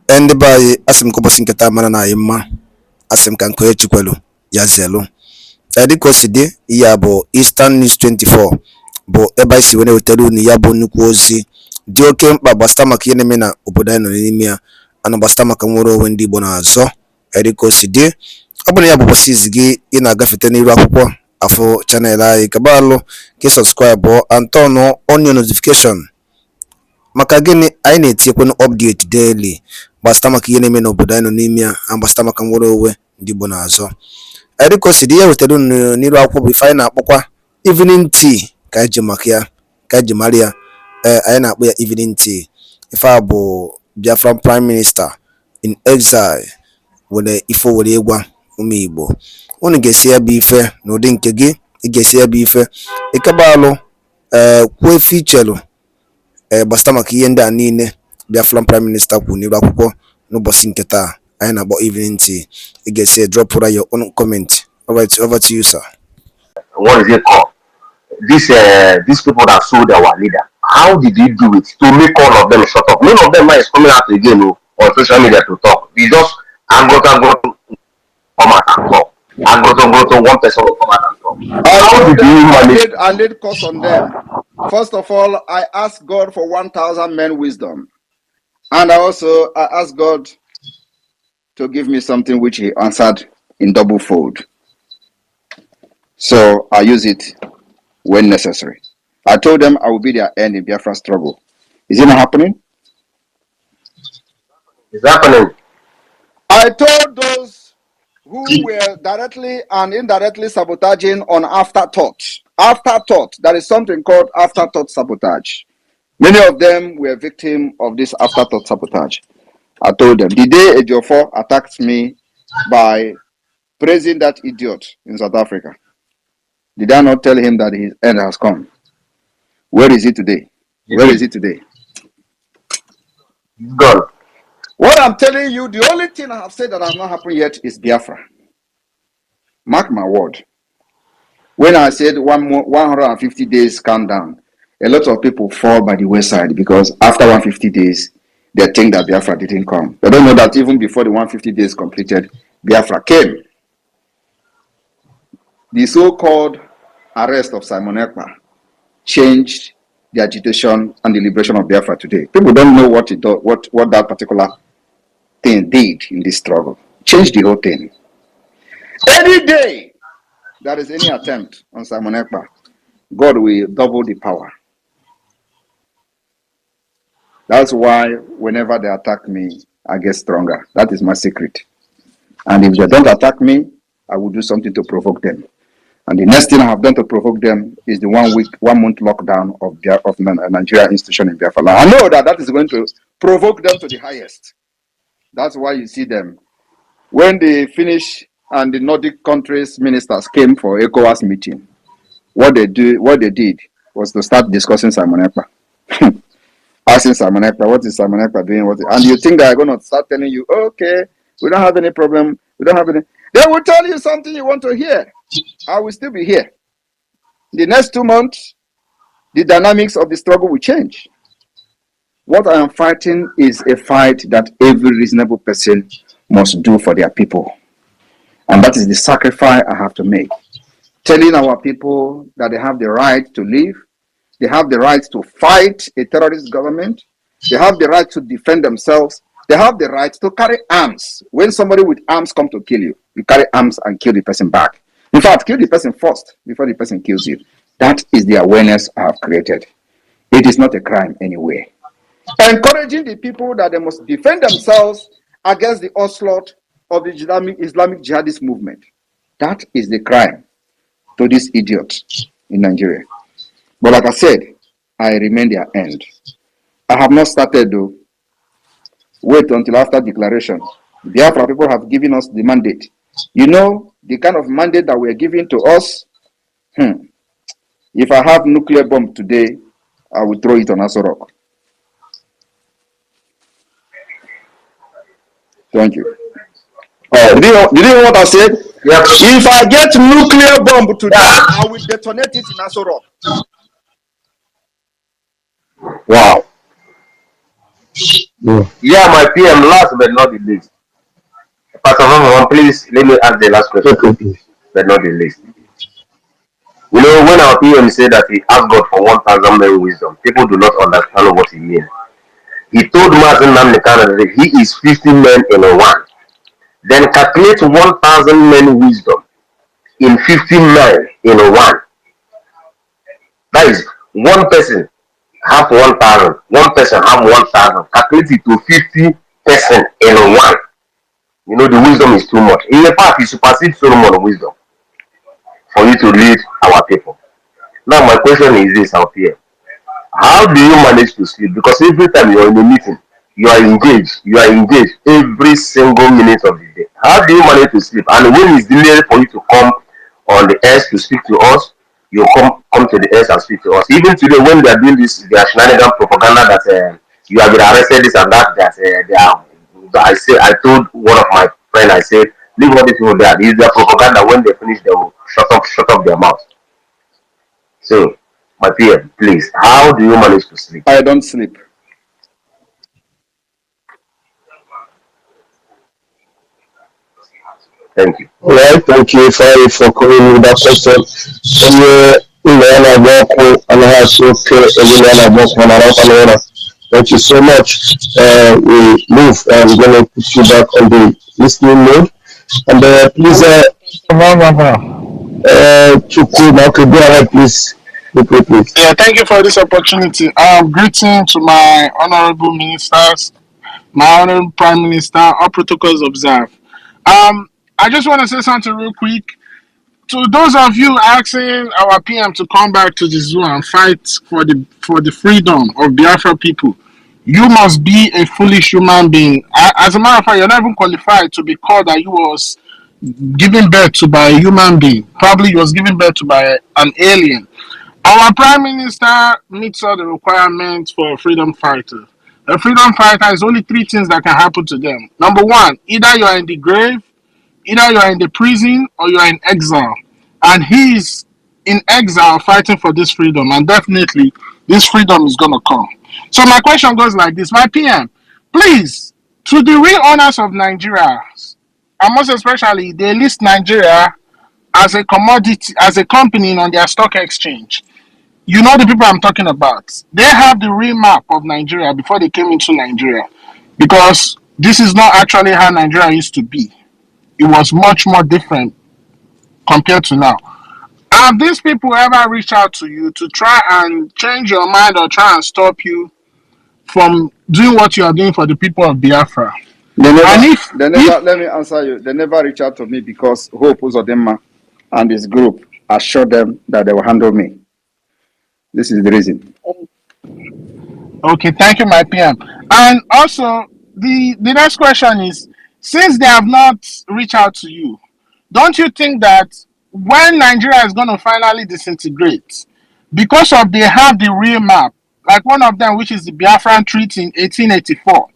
Ndị be anyị asị m ka ụbọchị nketa mara na anyị mma, asị m ka nke onye chikwelu ya zelu. Dịka o si dị, ya bụ Eastern News 24 bụ ebe anyị si wee na-ewetara unu ya bụ nnukwu ozi dị oke mkpa gbasara maka ihe na-eme na obodo anyị nọ n'ime ya, ana gbasara maka nwere onwe ndị Igbo na-azọ. Dịka o si dị, ọ bụrụ na ya bụ ụbọchị izi gị ị na-agafete n'iru akwụkwọ afọ chanel anyị, kaba alụ ka ị sọbskraibụ and turn on your notification. Maka gịnị? Anyị na-etinyekwanụ update daily gbasara maka ihe na-eme n'obodo anyị nọ n'ime ya, gbasara maka nwere onwe ndị Igbo na-azọ. Dịka o si dị, ya wetara unu n'iru akwụkwọ bụ ife anyị na-akpọkwa evening tea ka anyị ji maka ya, ka anyị ji mara ya. Anyị na-akpọ ya evening tea. Ife a bụ Biafran Prime Minister in exile were ife were ịgwa ụmụ Igbo. Unu ga-esi ya bụ ife n'ụdị nke gị, ị ga-esi ya bụ ife ịkaba alụ kwuo efe ichelu gbasara maka ihe ndị a niile Biafran Prime Minister kwuru n'iru akwụkwọ n'ụbọchị nke taa anyị na-akpọ evening tea. Ị ga-esi drop your own comment. All right, over to you, sir. What is it called? These people that sold our leader, how did he do it to make all of them shut up? None of them is coming out again on social media to talk. They just come out and talk. One person will come out and talk. How did you manage? I laid curse on them. First of all, I asked God for 1,000 men wisdom. And I asked God to give me something which he answered in double fold. So I use it when necessary. I told them I will be their end in Biafra struggle. Is it not happening? It's happening. I told those who were directly and indirectly sabotaging on afterthought. Afterthought. There is something called afterthought sabotage. Many of them were victims of this afterthought sabotage. I told them the day Ejiofor attacked me by praising that idiot in South Africa, did I not tell him that his end has come? Where is he today? Where is he today? He's gone. What I'm telling you, the only thing I have said that has not happened yet is Biafra. Mark my word. When I said 150 days countdown, a lot of people fall by the wayside because after 150 days, they think that Biafra didn't come. They don't know that even before the 150 days completed, Biafra came. The so-called arrest of Simon Ekpa changed the agitation and the liberation of Biafra today. People don't know what that particular thing did in this struggle. Changed the whole thing. Any day there is any attempt on Simon Ekpa, God will double the power. That's why whenever they attack me, I get stronger. That is my secret. And if they don't attack me, I will do something to provoke them. And the next thing I have done to provoke them is the 1 month lockdown of Nigeria institution in Biafra. I know that is going to provoke them to the highest. That's why you see them. When they finish and the Nordic countries ministers came for ECOWAS meeting, what they did was to start discussing Simon Ekpa. Asking Simon Ekpa, what is Simon Ekpa doing? And you think they're going to start telling you, okay, we don't have any problem. We don't have any. They will tell you something you want to hear. I will still be here. The next 2 months, the dynamics of the struggle will change. What I am fighting is a fight that every reasonable person must do for their people. And that is the sacrifice I have to make. Telling our people that they have the right to live, they have the right to fight a terrorist government, they have the right to defend themselves, they have the right to carry arms. When somebody with arms come to kill you, you carry arms and kill the person back. In fact, kill the person first before the person kills you. That is the awareness I have created. It is not a crime anyway. Encouraging the people that they must defend themselves against the onslaught of the Islamic jihadist movement. That is the crime to these idiots in Nigeria. But like I said, I remain their end. I have not started though. Wait until after declaration. The Biafra people have given us the mandate. You know, the kind of mandate that we're giving to us. If I have nuclear bomb today, I will throw it on Aso Rock. Thank you. Did you hear what I said? Yeah. If I get nuclear bomb today, I will detonate it in Aso Rock. Wow. Yeah. Yeah, my PM, last but not the least. Pastor Van, please let me ask the last question, Okay, please. but not the least. You know, when our PM said that he asked God for 1,000 men wisdom, people do not understand what he means. He told Martin Namdekan that he is 50 men in a one. Then calculate 1,000 men wisdom in 50 men in a one. That is one person have 1,000. One person have 1,000. Calculate it to 50 person in a one. You know, the wisdom is too much. In fact, it supersedes Solomon wisdom for you to lead our people. Now, my question is this out here. How do you manage to sleep? Because every time you're in a meeting, you are engaged every single minute of the day. How do you manage to sleep? And when it's delayed for you to come on the air to speak to us, you come to the air and speak to us. Even today, when they are doing this, their shenanigan propaganda that you have been arrested, this and that, that they are. I told one of my friends, I said, leave all these people there. This is their propaganda. When they finish, they will shut up their mouth. So, my peer, please, how do you manage to sleep? I don't sleep. Thank you. All right, thank you for coming with that question. Thank you so much. We move. I'm going to put you back on the listening mode. And please, Chukwu, okay, go ahead, please. Please. Yeah, thank you for this opportunity. Greeting to my honorable ministers, my honorable prime minister, all protocols observed. I just want to say something real quick. To those of you asking our PM to come back to the zoo and fight for the freedom of Biafra people, you must be a foolish human being. As a matter of fact, you're not even qualified to be called that you was given birth to by a human being. Probably you was given birth to by an alien. Our prime minister meets all the requirements for a freedom fighter. A freedom fighter is only three things that can happen to them. Number one, either you are in the grave, either you are in the prison, or you are in exile. And he is in exile fighting for this freedom. And definitely, this freedom is going to come. So my question goes like this. My PM, please, to the real owners of Nigeria, and most especially, they list Nigeria as a commodity, as a company on their stock exchange. You know the people I'm talking about. They have the real map of Nigeria before they came into Nigeria. Because this is not actually how Nigeria used to be. It was much more different compared to now. Have these people ever reached out to you to try and change your mind or try and stop you from doing what you are doing for the people of Biafra? Let me answer you. They never reach out to me because Hope Uzodinma and his group assured them that they will handle me. This is the reason. Okay, thank you, my PM. And also, the next question is, since they have not reached out to you, don't you think that when Nigeria is going to finally disintegrate, because of they have the real map, like one of them, which is the Biafran Treaty in 1884,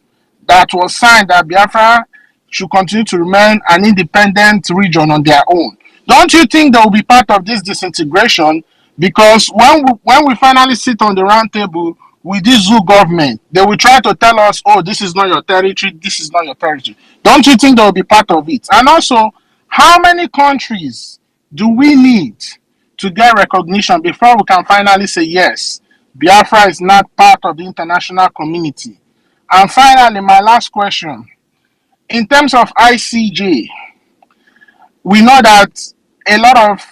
that was signed that Biafra should continue to remain an independent region on their own. Don't you think they will be part of this disintegration? Because when we finally sit on the round table with this zoo government, they will try to tell us, oh, this is not your territory, this is not your territory. Don't you think they will be part of it? And also, how many countries do we need to get recognition before we can finally say, yes, Biafra is not part of the international community? And finally, my last question. In terms of ICJ, we know that a lot of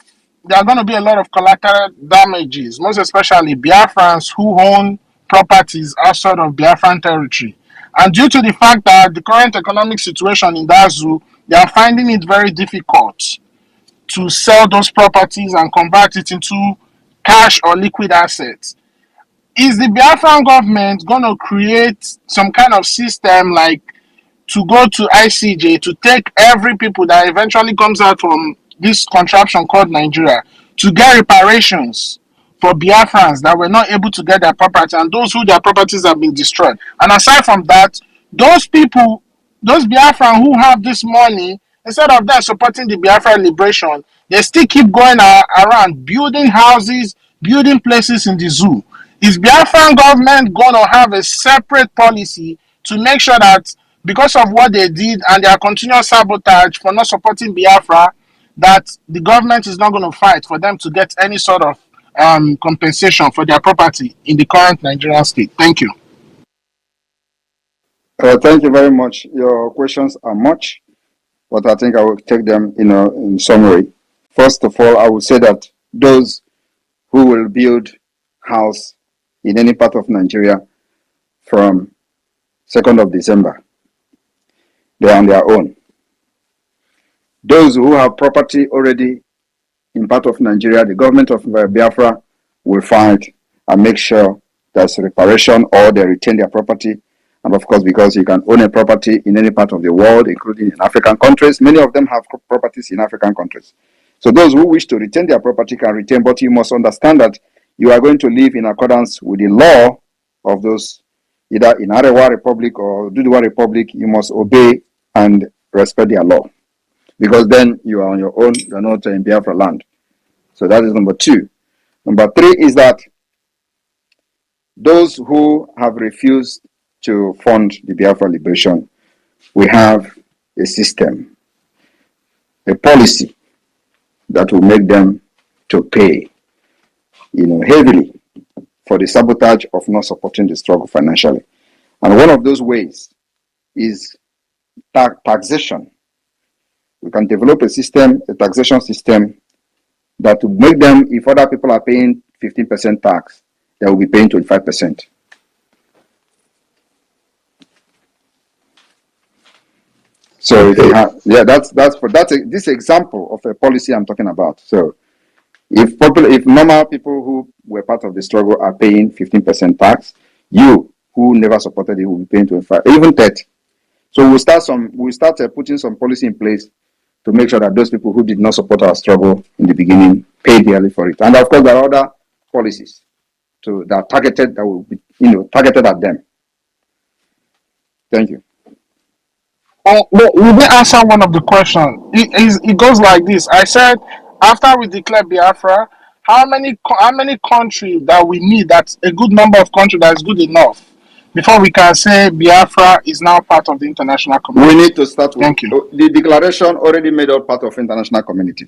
there are going to be a lot of collateral damages, most especially Biafrans who own properties outside of Biafran territory. And due to the fact that the current economic situation in that zoo, they are finding it very difficult to sell those properties and convert it into cash or liquid assets. Is the Biafran government going to create some kind of system like to go to ICJ to take every people that eventually comes out from this contraption called Nigeria to get reparations for Biafrans that were not able to get their property and those who their properties have been destroyed? And aside from that, those people, those Biafran who have this money, instead of them supporting the Biafra liberation, they still keep going around building houses, building places in the zoo. Is Biafran government going to have a separate policy to make sure that because of what they did and their continuous sabotage for not supporting Biafra, that the government is not going to fight for them to get any sort of compensation for their property in the current Nigerian state. Thank you. Thank you very much. Your questions are much, but I think I will take them in summary. First of all, I would say that those who will build house in any part of Nigeria from 2nd of December, they are on their own. Those who have property already in part of Nigeria, the government of Biafra will fight and make sure there's reparation or they retain their property. And of course, because you can own a property in any part of the world, including in African countries, many of them have properties in African countries. So those who wish to retain their property can retain, but you must understand that you are going to live in accordance with the law of those, either in Arewa Republic or Duduwa Republic. You must obey and respect their law, because then you are on your own, you are not in Biafra land. So that is number two. Number three is that those who have refused to fund the Biafra liberation, we have a system, a policy that will make them to pay, heavily for the sabotage of not supporting the struggle financially. And one of those ways is taxation. We can develop a taxation system that will make them, if other people are paying 15% tax, they will be paying 25%. So if you have, this example of a policy I'm talking about. So if normal people who were part of the struggle are paying 15% tax, you who never supported it will be paying 25, even 30. So we'll start putting some policy in place to make sure that those people who did not support our struggle in the beginning pay dearly for it. And of course, there are other policies that are targeted, that will be targeted at them. Thank you. Well, we didn't answer one of the questions. It goes like this. I said, after we declare Biafra, how many countries that we need, that's a good number of countries that is good enough before we can say Biafra is now part of the international community? We need to start with, thank you. The declaration already made us part of international community.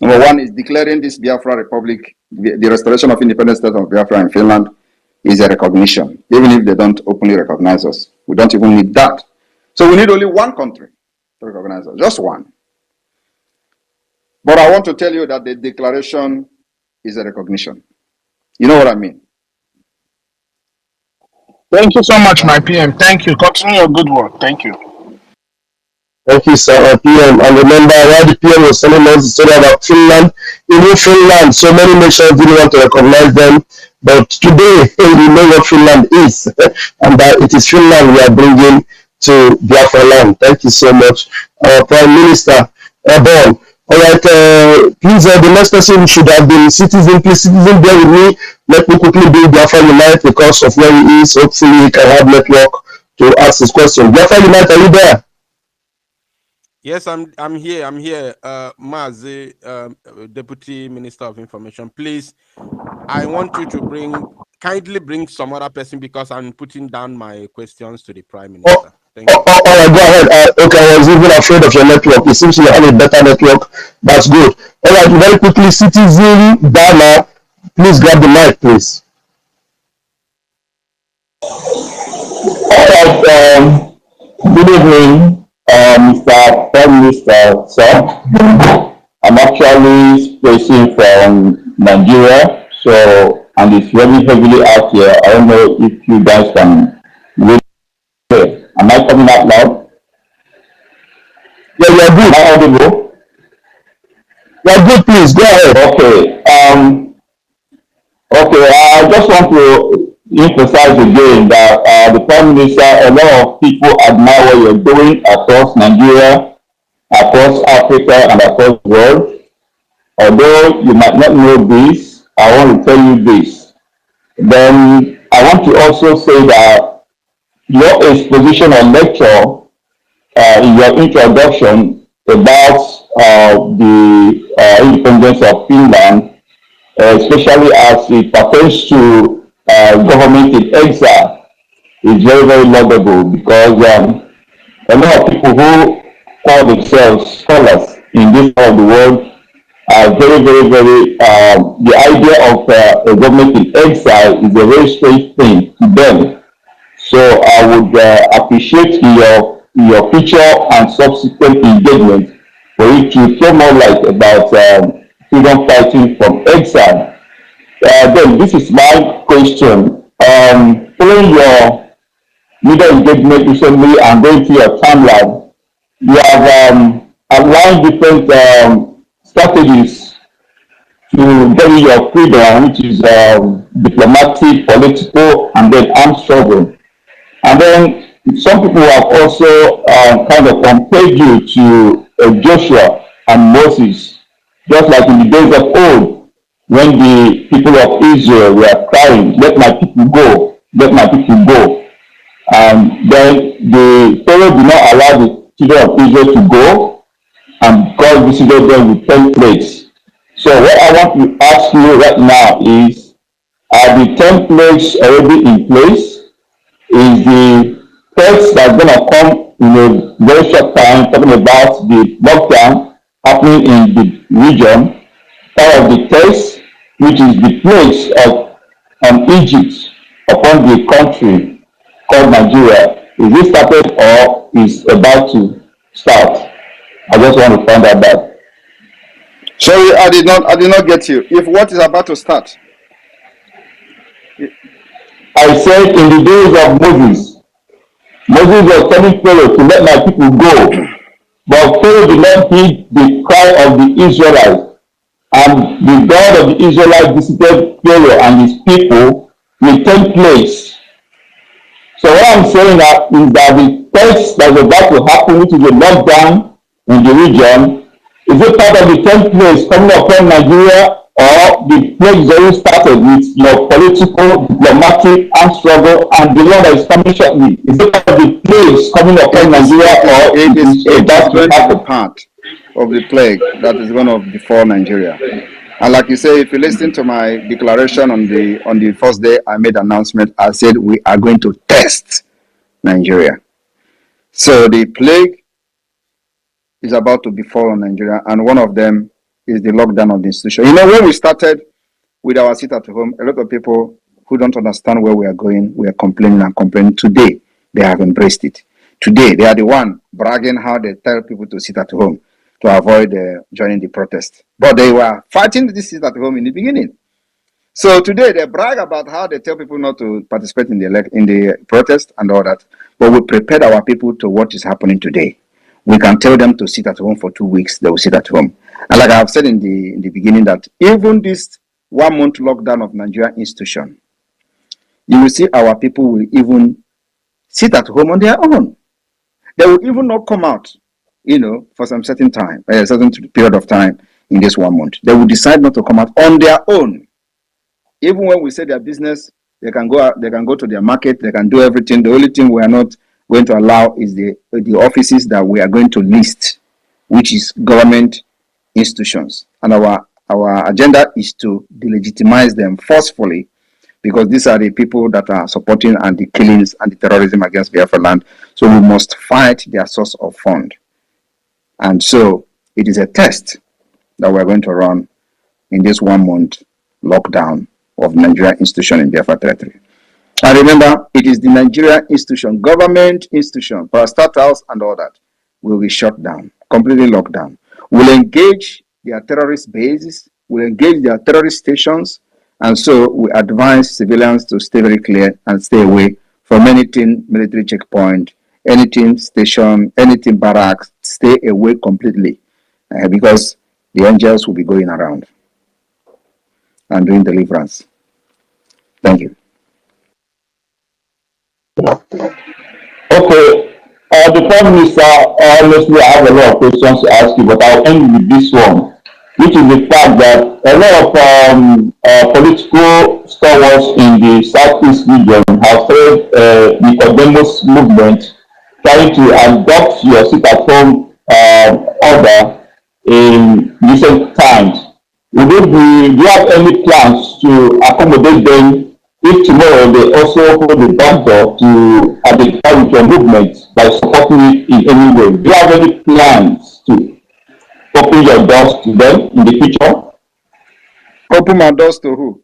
Number one is declaring this Biafra Republic, the restoration of independent state of Biafra in Finland, is a recognition, even if they don't openly recognize us. We don't even need that. So we need only one country to recognize us, just one. But I want to tell you that the declaration is a recognition. You know what I mean? Thank you so much, my PM. Thank you. Continue your good work. Thank you. Thank you, sir, PM. And remember, while the PM was telling us the story about Finland, even Finland, so many nations didn't want to recognize them. But today, we know what Finland is, and that it is Finland we are bringing to Biafra land. Thank you so much, our Prime Minister. Bon. All right, please, the next person should have been Citizen. Please, Citizen, bear with me. Let me quickly do Biafra Unite because of where he is. Hopefully, he can have network to ask his question. Biafra Unite, are you there? Yes, I'm here. Mazi, Deputy Minister of Information. Please, I want you to kindly bring some other person because I'm putting down my questions to the Prime Minister. Thank you. All right, go ahead. Okay, I was even afraid of your network. It seems you have a better network. That's good. All right, very quickly, Citizen Dana, please grab the mic, please. All right, good evening, Mr. Prime Minister, sir. I'm actually speaking from Nigeria, and it's very heavily out here. I don't know if you guys can really hear. Am I coming out loud? Yeah, you are good. Am I audible? You are good, please. Go ahead. Okay. I just want to emphasize again that the Prime Minister, a lot of people admire what you're doing across Nigeria, across Africa, and across the world. Although you might not know this, I want to tell you this. Then I want to also say that your exposition or lecture in your introduction about the independence of Finland, especially as it pertains to government in exile, is very, very laudable because a lot of people who call themselves scholars in this part of the world are very, very, very, the idea of a government in exile is a very strange thing to them. So I would appreciate your future and subsequent engagement for you to throw more light about freedom fighting from exile. Then this is my question. Following your media engagement recently and going through your timeline, you have outlined different strategies to get your freedom, which is diplomatic, political, and then armed struggle. And then some people have also kind of compared you to Joshua and Moses, just like in the days of old, when the people of Israel were crying, "Let my people go, let my people go." And then the Pharaoh did not allow the children of Israel to go, and God visited them with 10 plagues. So what I want to ask you right now is, are the 10 plagues already in place? Is the text that's going to come in a very short time, talking about the lockdown happening in the region, part of the text, which is the plagues of Egypt upon the country called Nigeria, is it started or is about to start? I just want to find out that. Sorry, I did not get you. If what is about to start? I said in the days of Moses was telling Pharaoh to let my people go, but Pharaoh did not heed the cry of the Israelites. And the God of the Israelites visited Pharaoh and his people with 10 plagues. So what I'm saying is that the test that's about to happen, which is a lockdown in the region, is it part of the 10 plagues coming upon Nigeria, or the plagues already started with your political, diplomatic, armed struggle, and the one that is coming shortly? Is it part of the plagues coming upon Nigeria, or it is about going to to happen? be part of the plague that is going to befall Nigeria. And like you say, if you listen to my declaration on the first day I made announcement, I said we are going to test Nigeria. So the plague is about to befall on Nigeria, and one of them is the lockdown of the institution. You know, when we started with our sit at home, a lot of people who don't understand where we are going, we are complaining and complaining. Today, they have embraced it. Today, they are the one bragging how they tell people to sit at home to avoid joining the protest. But they were fighting this sit at home in the beginning. So today, they brag about how they tell people not to participate in the protest and all that. But we prepared our people to what is happening today. We can tell them to sit at home for 2 weeks, they will sit at home. And like I have said in the beginning, that even this 1 month lockdown of Nigeria institution, you will see our people will even sit at home on their own. They will even not come out, for some certain time, a certain period of time in this 1 month. They will decide not to come out on their own. Even when we say their business, they can go out, they can go to their market, they can do everything. The only thing we are not going to allow is the offices that we are going to list, which is government institutions. And our agenda is to delegitimize them forcefully, because these are the people that are supporting and the killings and the terrorism against Biafra land. So we must fight their source of fund. And so it is a test that we're going to run in this 1 month lockdown of Nigeria institution in Biafra territory. And remember, it is the Nigeria institution, government institution, parastatals and all that, will be shut down, completely locked down. Will engage their terrorist bases, will engage their terrorist stations, and so we advise civilians to stay very clear and stay away from anything military checkpoint, anything station, anything barracks. Stay away completely, because the angels will be going around and doing deliverance. Thank you. Okay, the Prime Minister, honestly, I have a lot of questions to ask you, but I'll end with this one, which is the fact that a lot of political stalwarts in the Southeast region have started the Podemos movement, trying to adopt your sit-at-home order in recent times. Do you have any plans to accommodate them if tomorrow they also hold the back door to identify with your movement by supporting it in any way, do you have any plans to open your doors to them in the future? Open my doors to who?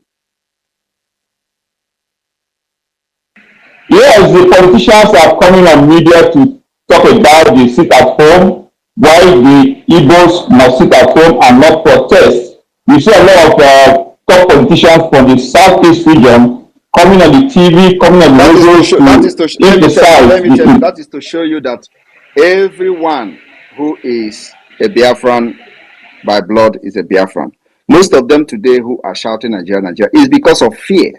Yes, the politicians are coming on media to talk about the sit at home, why the Igbos must sit at home and not protest. You see a lot of top politicians from the southeast region coming on the TV, coming on the radio to emphasize that is to show you that everyone who is a Biafran by blood is a Biafran. Most of them today who are shouting Nigeria, Nigeria is because of fear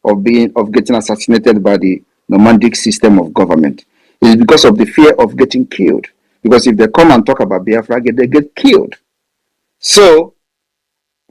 of getting assassinated by the nomadic system of government. It is because of the fear of getting killed. Because if they come and talk about Biafra, they get killed. So,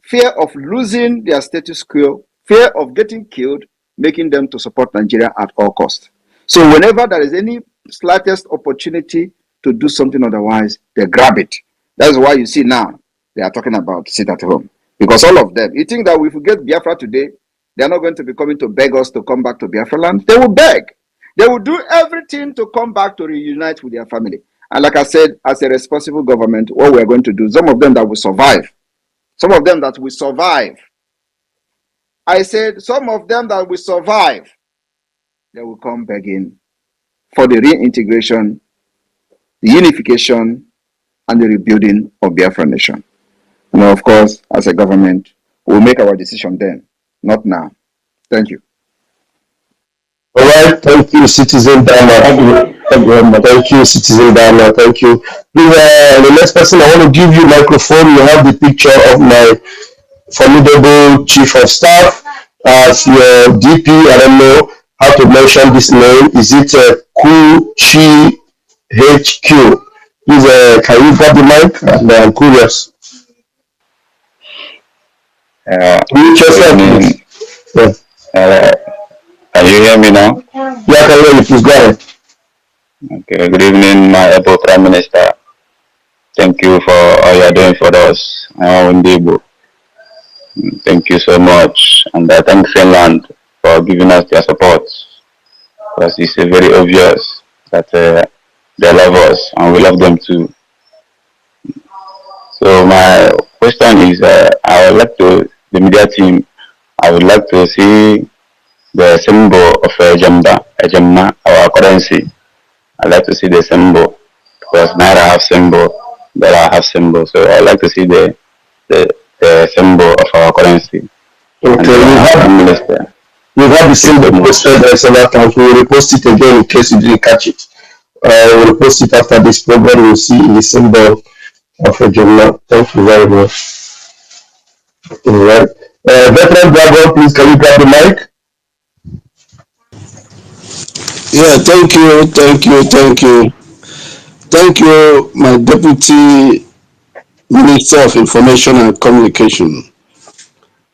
fear of losing their status quo, fear of getting killed, making them to support Nigeria at all costs. So, whenever there is any slightest opportunity to do something otherwise, they grab it. That's why you see now they are talking about sit at home. Because all of them, you think that if we get Biafra today, they are not going to be coming to beg us to come back to Biafra land. They will beg. They will do everything to come back to reunite with their family. And like I said, as a responsible government, what we are going to do, some of them that will survive, I said, some of them that will survive, they will come begging for the reintegration, the unification, and the rebuilding of Biafra nation. And of course, as a government, we'll make our decision then, not now. Thank you. All right, thank you, Citizen Dharma. Thank you, Citizen Dharma. Thank you. The next person, I want to give you microphone. You have the picture of my formidable chief of staff as your DP. I don't know how to mention this name. Is it Kuchi HQ? Please, can you grab the mic? And I'm curious. Mute yourself, please. Yeah. Can you hear me now? Yeah, I can hear you. Please go ahead. Okay, good evening, my able Prime Minister. Thank you for all you're doing for us. Thank you so much. And I thank Finland for giving us their support. Because it's very obvious that they love us and we love them too. So my question is, I would like to, the media team, I would like to see the symbol of Ejemma, our currency. I'd like to see the symbol because Naira have symbol, Dollar have symbol. So I'd like to see the symbol of our currency. Okay, we have the symbol posted by several times. We will repost it again in case you didn't catch it. We'll repost it after this program. We'll see the symbol of Ejemma. Thank you very much. All right. Veteran Dragon, please, can you grab the mic? Yeah, thank you, my Deputy Minister of Information and Communication.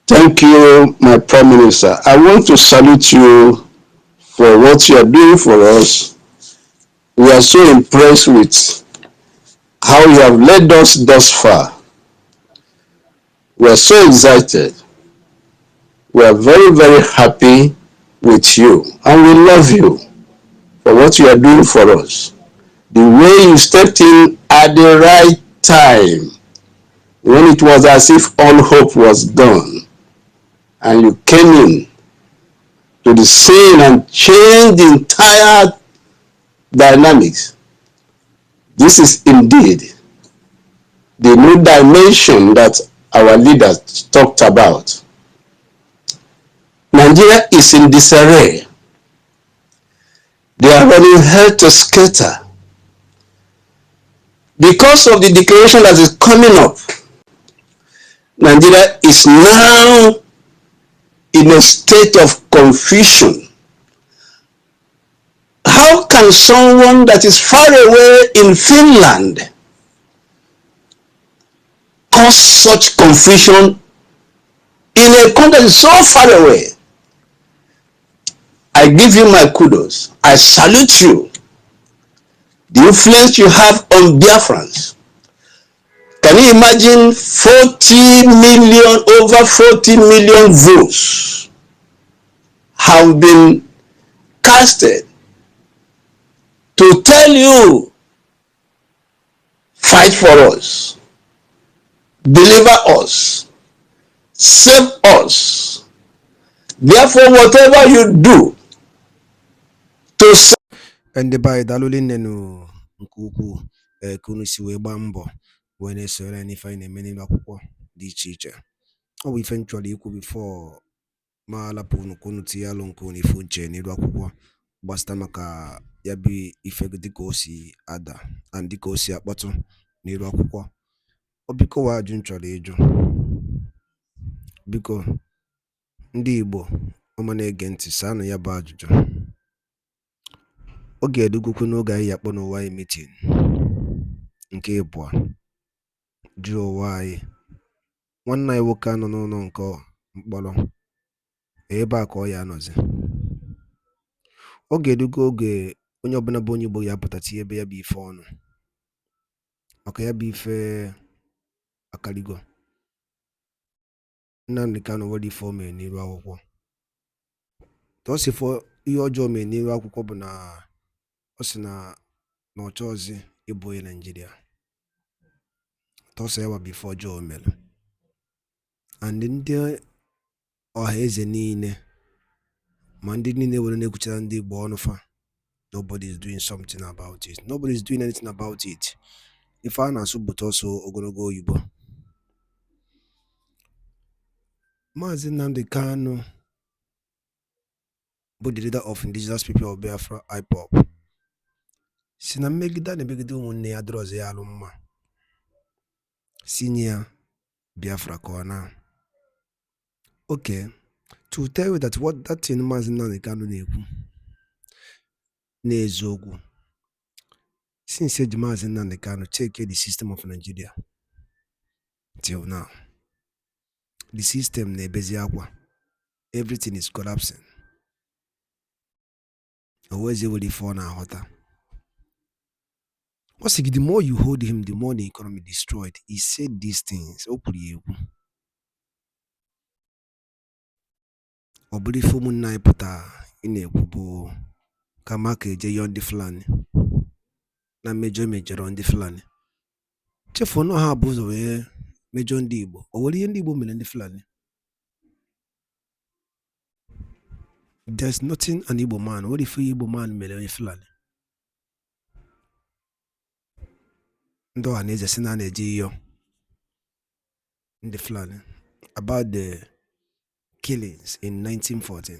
Thank you, my Prime Minister. I want to salute you for what you are doing for us. We are so impressed with how you have led us thus far. We are so excited. We are very, very happy with you, and we love you for what you are doing for us. The way you stepped in at the right time, when it was as if all hope was gone, and you came in to the scene and changed the entire dynamics. This is indeed the new dimension that our leaders talked about. Nigeria is in disarray. They are running helter-skelter. Because of the declaration that is coming up, Nigeria is now in a state of confusion. How can someone that is far away in Finland cause such confusion in a country that is so far away? I give you my kudos. I salute you. The influence you have on Biafrans. Can you imagine 40 million, over 40 million votes have been casted to tell you, fight for us, deliver us, save us. Therefore, whatever you do to ndị be anyị daalụ nenu nke ukwuu ka unu si wee gbaa mbọ wee na-esoro anyị n'ife anyị na-eme n'elu akwụkwọ dị iche iche. Ọ bụ ife m chọrọ ikwu bifo ma alapụ unu ka unu tinye alụ nke unu ife uche n'elu akwụkwọ gbasịta maka ya bụ ife dịka o si ada na dịka o si akpọtụ n'elu akwụkwọ. Ọ biko wa ajụ m chọrọ ịjụ, biko ndị Igbo ọma na-ege ntị saanụ ya bụ ajụjụ. Ọ ga-edugokwu n'oge anyị akpọ n'ụwa anyị mitin nke ịbụọ jụọ ụwa anyị nwanne anyị nwoke anọ n'ụlọ nke mkpọrọ ebe a ka ọ ya anọzi. Ọ ga-edugo oge onye ọbụla bụ onye Igbo ya apụtata ebe ya bụ ife ọnụ maka ya bụ ife akarigo. Nnamdi Kanu nwere ife o mere n'iru akwụkwọ. Tọsifọ ihe ọjọọ mere n'iru akwụkwọ bụ na ọ sị na ọ chọọzi ịbụ onye Naịjirịa. Tọsọ ya bụ ife ọjọọ o mere. And ndị ọha eze niile ma ndị niile were na-ekwuchara ndị Igbo ọnụ fa, nobody is doing something about it. Nobody is doing anything about it. Ife a na-asụ bụta ọsọ ogologo oyibo. Maazị Nnamdi Kanu bụ the leader of indigenous people of Biafra IPOB si na mmegide na-emegide ụmụnne ya dịrọzi ya alụ mma si nye ya Biafra ka ọ na. Okay, to tell you that what that thing Maazị Nnamdi Kanu na-ekwu n'eziokwu, since eji Maazị Nnamdi Kanu check the system of Nigeria till now, the system na-ebezi akwa, everything is collapsing. Always able to fall na-aghọta. The more you hold him, the more the economy destroyed. He said these things. O kwuru ya ekwu. Ọ bụrụ ife ụmụnne anyị pụta ị na-ekwu bụ ka maka eje yọọ ndị Fulani na mmejọ emejọrọ ndị Fulani. Chefuo na ha bụ ụzọ wee mejọ ndị Igbo. O nwere ihe ndị Igbo mere ndị Fulani? There's nothing an Igbo man. What if Igbo man mere onye Fulani? Ndị ọha na eze si na na-eje iyo ndị Fulani about the killings in 1914.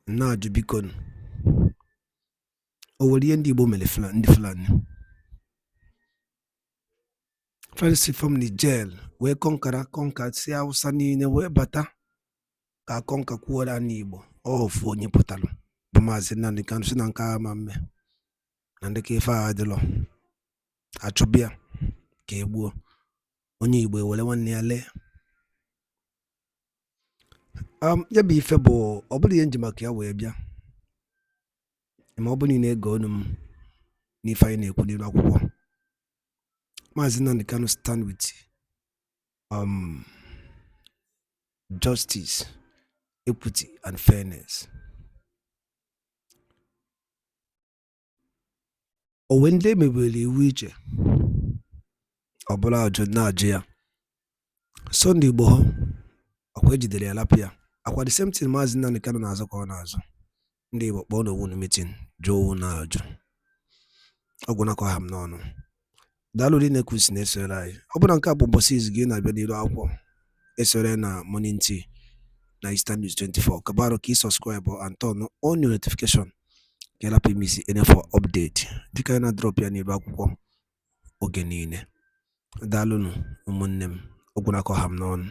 Na-ajụ biko o nwere ihe ndị Igbo mere ndị Fulani? First from the jail wee kọnka si Hausa niile wee bata ka kọnka kwuola n'Igbo. Ofu onye pụtara bụ Maazị Nnamdi Kanu si na nke ama mme na ndị ka ife a adịlọ achọbịa ka egbuo onye Igbo ewere nwanne ya lee. Ya bụ ife bụ ọ bụrụ ihe nji maka ya wee bịa ma ọ bụrụ na ego ọnụ m n'ife anyị na-ekwu n'iru akwụkwọ. Maazị Nnamdi Kanu stand with justice, equity and fairness. Owe ndị emebere iwu iche ọ bụla ajụ na-ajụ ya Sunday Igbo ha akwa ejidere ya lapụ ya akwa the same thing Maazị Nnamdi Kanu na-azụ ka ọ na-azụ. Ndị Igbo kpọọ n'owu na meeting jụọ owu na-ajụ ọgwụnakọ ha m n'ọnụ. Daalụ dị na-ekwusi na-esore anyị. Ọ bụla nke a bụ mbọsị izu gị na-abịa n'iru akwụkwọ esore na Morning Tea na Eastern News 24. Kabaro ka ị subscribe and turn on your notification ka ịrapụ imisi any for update dịka anyị na-drop ya n'iru akwụkwọ oge niile. Daalụnụ ụmụnne m, ọgwụnakọ ha m n'ọnụ.